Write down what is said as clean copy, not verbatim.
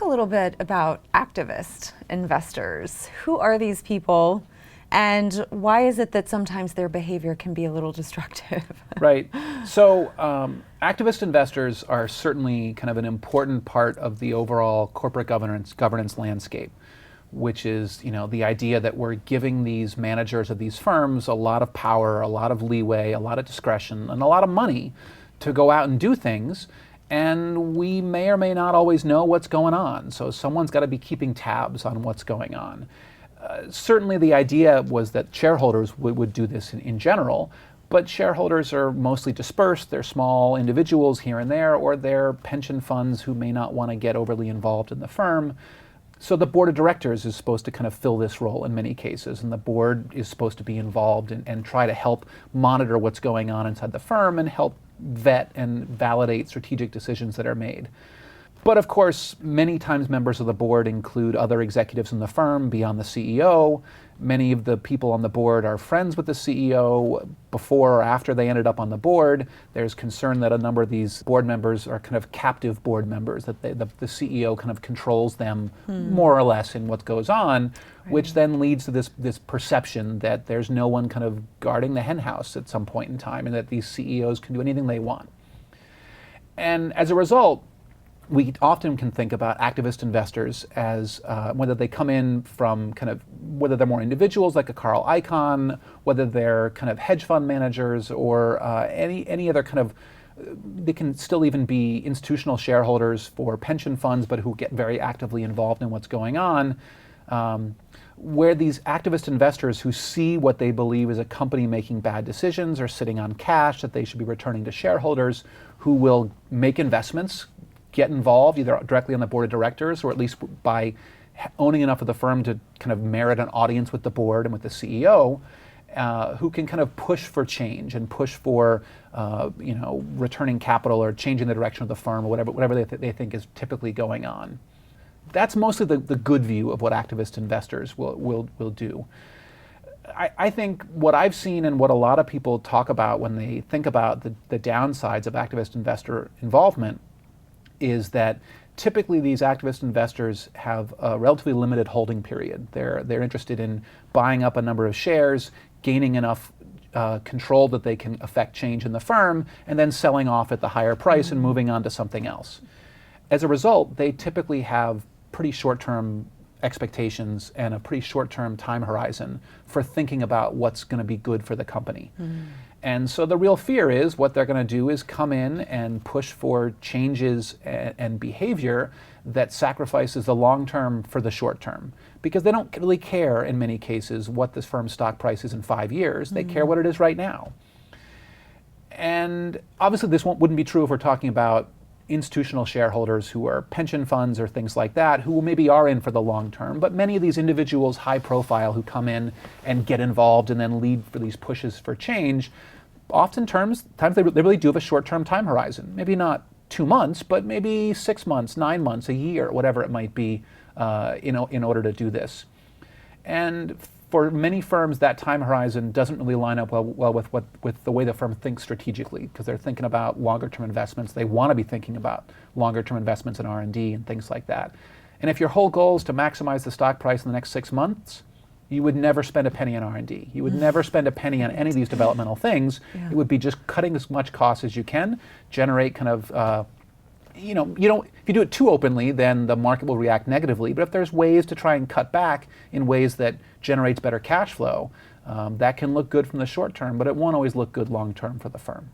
talk a little bit about activist investors. Who are these people, and why is it that sometimes their behavior can be a little destructive? Right. So activist investors are certainly kind of an important part of the overall corporate governance landscape, which is, the idea that we're giving these managers of these firms a lot of power, a lot of leeway, a lot of discretion, and a lot of money to go out and do things. And we may or may not always know what's going on. So someone's got to be keeping tabs on what's going on. Certainly the idea was that shareholders would do this in general, but shareholders are mostly dispersed. They're small individuals here and there, or they're pension funds who may not want to get overly involved in the firm. So the board of directors is supposed to kind of fill this role in many cases, and the board is supposed to be involved and try to help monitor what's going on inside the firm and help vet and validate strategic decisions that are made. But of course, many times members of the board include other executives in the firm beyond the CEO. Many of the people on the board are friends with the CEO before or after they ended up on the board. There's concern that a number of these board members are kind of captive board members, that the CEO kind of controls them more or less in what goes on, which then leads to this perception that there's no one kind of guarding the hen house at some point in time, and that these CEOs can do anything they want. And as a result, we often can think about activist investors as whether they come in from whether they're more individuals like a Carl Icahn, whether they're kind of hedge fund managers, or any other kind of, they can still even be institutional shareholders for pension funds, but who get very actively involved in what's going on, where these activist investors who see what they believe is a company making bad decisions or sitting on cash that they should be returning to shareholders, who will make investments, get involved either directly on the board of directors or at least by owning enough of the firm to kind of merit an audience with the board and with the CEO, who can kind of push for change and push for returning capital or changing the direction of the firm, or whatever they think is typically going on. That's mostly the good view of what activist investors will do. I think what I've seen and what a lot of people talk about when they think about the downsides of activist investor involvement is that typically these activist investors have a relatively limited holding period. They're interested in buying up a number of shares, gaining enough control that they can affect change in the firm, and then selling off at the higher price and moving on to something else. As a result, they typically have pretty short-term expectations and a pretty short-term time horizon for thinking about what's going to be good for the company. And so the real fear is what they're going to do is come in and push for changes and behavior that sacrifices the long term for the short term, because they don't really care in many cases what this firm's stock price is in 5 years. They care what it is right now. And obviously this wouldn't be true if we're talking about institutional shareholders who are pension funds or things like that, who maybe are in for the long term. But many of these individuals, high profile, who come in and get involved and then lead for these pushes for change, oftentimes they really do have a short-term time horizon. Maybe not 2 months, but maybe 6 months, 9 months, a year, whatever it might be, in order to do this. And for many firms, that time horizon doesn't really line up well with the way the firm thinks strategically, because they're thinking about longer-term investments. They want to be thinking about longer-term investments in R&D and things like that. And if your whole goal is to maximize the stock price in the next 6 months, you would never spend a penny on R&D. You would never spend a penny on any of these developmental things. It would be just cutting as much cost as you can, generate kind of if you do it too openly, then the market will react negatively. But if there's ways to try and cut back in ways that generates better cash flow, that can look good from the short term, but it won't always look good long term for the firm.